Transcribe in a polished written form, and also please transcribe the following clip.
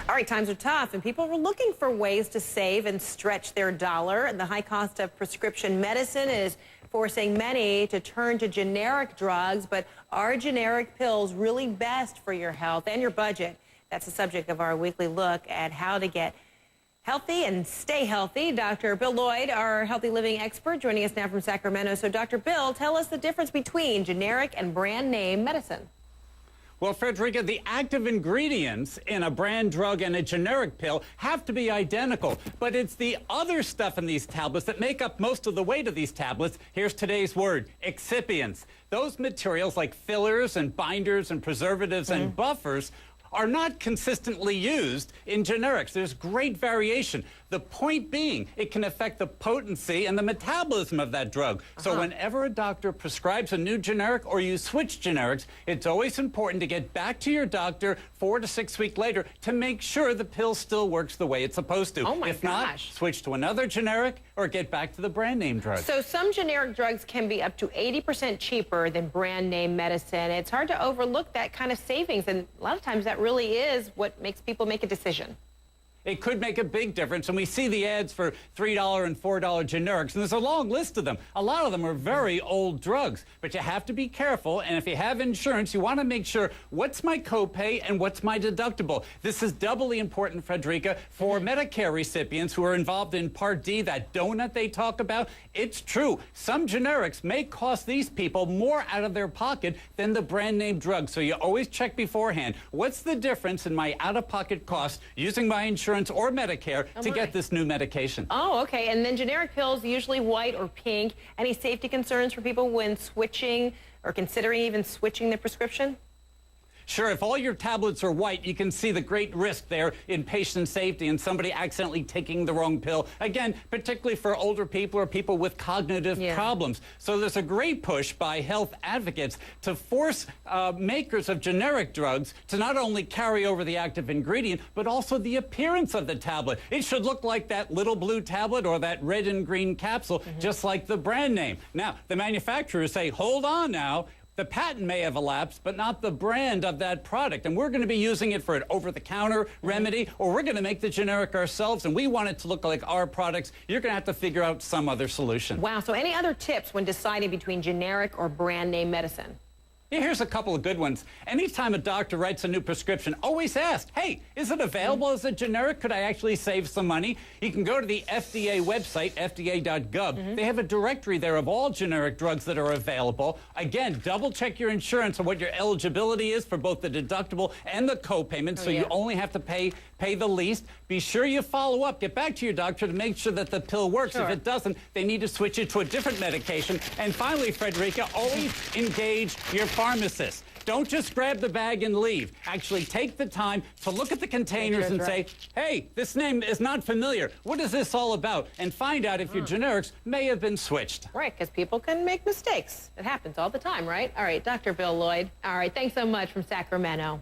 All right, times are tough, and people are looking for ways to save and stretch their dollar. And the high cost of prescription medicine is forcing many to turn to generic drugs. But are generic pills really best for your health and your budget? That's the subject of our weekly look at how to get healthy and stay healthy. Dr. Bill Lloyd, our healthy living expert, joining us now from Sacramento. So, Dr. Bill, tell us the difference between generic and brand name medicine. Well, Frederica, the active ingredients in a brand drug and a generic pill have to be identical, but it's the other stuff in these tablets that make up most of the weight of these tablets. Here's today's word: excipients. Those materials like fillers and binders and preservatives and buffers are not consistently used in generics. There's great variation. The point being, it can affect the potency and the metabolism of that drug. So whenever a doctor prescribes a new generic or you switch generics, it's always important to get back to your doctor 4 to 6 weeks later to make sure the pill still works the way it's supposed to. Oh my If not, switch to another generic or get back to the brand name drug. So some generic drugs can be up to 80% cheaper than brand name medicine. It's hard to overlook that kind of savings, and a lot of times that really is what makes people make a decision. It could make a big difference, and we see the ads for $3 and $4 generics, and there's a long list of them. A lot of them are very old drugs, but you have to be careful, and if you have insurance, you want to make sure, what's my copay and what's my deductible? This is doubly important, Frederica, for Medicare recipients who are involved in Part D, that donut they talk about. It's true. Some generics may cost these people more out of their pocket than the brand name drug, so you always check beforehand. What's the difference in my out-of-pocket costs using my insurance or Medicare to get this new medication? Oh, okay. And then generic pills, usually white or pink. Any safety concerns for people when switching or considering even switching their prescription? Sure, if all your tablets are white, you can see the great risk there in patient safety and somebody accidentally taking the wrong pill. Again, particularly for older people or people with cognitive problems. So there's a great push by health advocates to force makers of generic drugs to not only carry over the active ingredient, but also the appearance of the tablet. It should look like that little blue tablet or that red and green capsule, just like the brand name. Now, the manufacturers say, hold on now. The patent may have elapsed, but not the brand of that product. And we're going to be using it for an over-the-counter remedy, or we're going to make the generic ourselves, and we want it to look like our products. You're going to have to figure out some other solution. Wow. So any other tips when deciding between generic or brand name medicine? Here's a couple of good ones. Anytime a doctor writes a new prescription, always ask, hey, is it available as a generic? Could I actually save some money? You can go to the FDA website, fda.gov. They have a directory there of all generic drugs that are available. Again, double check your insurance on what your eligibility is for both the deductible and the copayment, so you only have to pay the least. Be sure you follow up. Get back to your doctor to make sure that the pill works. If it doesn't, they need to switch it to a different medication. And finally, Frederica, always engage your pharmacist. Don't just grab the bag and leave. Actually take the time to look at the containers and say, hey, this name is not familiar. What is this all about? And find out if your generics may have been switched. Right, because people can make mistakes. It happens all the time, right? All right, Dr. Bill Lloyd. All right, thanks so much from Sacramento.